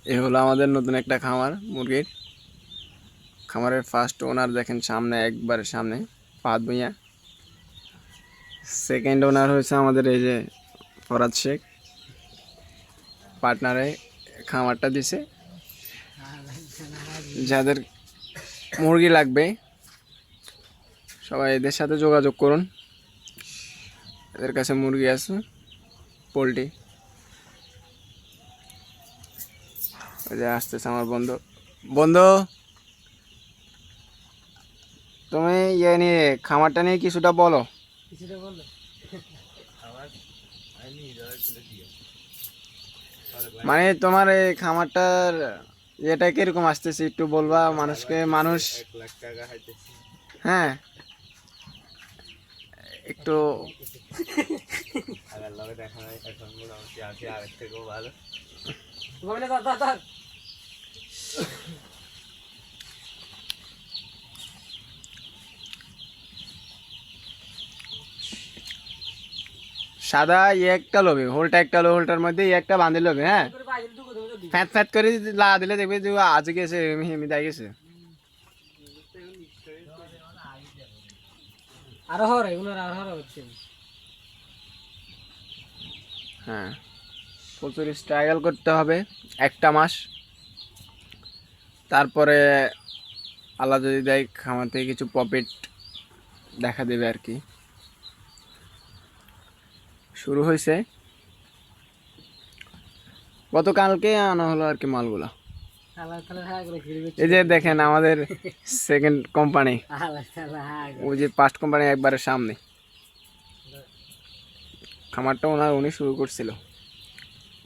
এ হলো আমাদের নতুন একটা খামার মুরগির। খামারের ফার্স্ট ওনার দেখেন সামনে, একবারে সামনে ফাহাদ ভুঁইয়া। সেকেন্ড ওনার হয়েছে আমাদের এই যে ফরাদ শেখ, পার্টনারে খামারটা দিছে। যাদের মুরগি লাগবে সবাই এদের সাথে যোগাযোগ করুন, এদের কাছে মুরগি আছে, পোলট্রি। ওই যে আসতেছে আমার বন্ধু। বন্ধু, তুমি ইয়ে নিয়ে খামারটা নিয়ে কিছুটা বলো। মানে তোমার এই খামারটার এটা কিরকম আসতেছে একটু বলবা মানুষকে। মানুষ হ্যাঁ একটু সাদা একটা লবে, হোলটা একটা লো, হোলটার মধ্যে একটা বাঁধে লবে। হ্যাঁ, ফ্যাট ফ্যাট করে লা দিলে দেখবে যে আজ গেছে, হিমি দেয় গেছে। হ্যাঁ, প্রচুর স্ট্রাগল করতে হবে একটা মাস, তারপরে আল্লাহ যদি দেয় খামার থেকে কিছু প্রফিট দেখা দেবে আর কি। শুরু হয়েছে গতকালকে আনা হলো আর কি মালগুলা। এই যে দেখেন আমাদের সেকেন্ড কোম্পানি, ওই যে ফার্স্ট কোম্পানি একবারের সামনে। খামারটা উনি শুরু করছিল।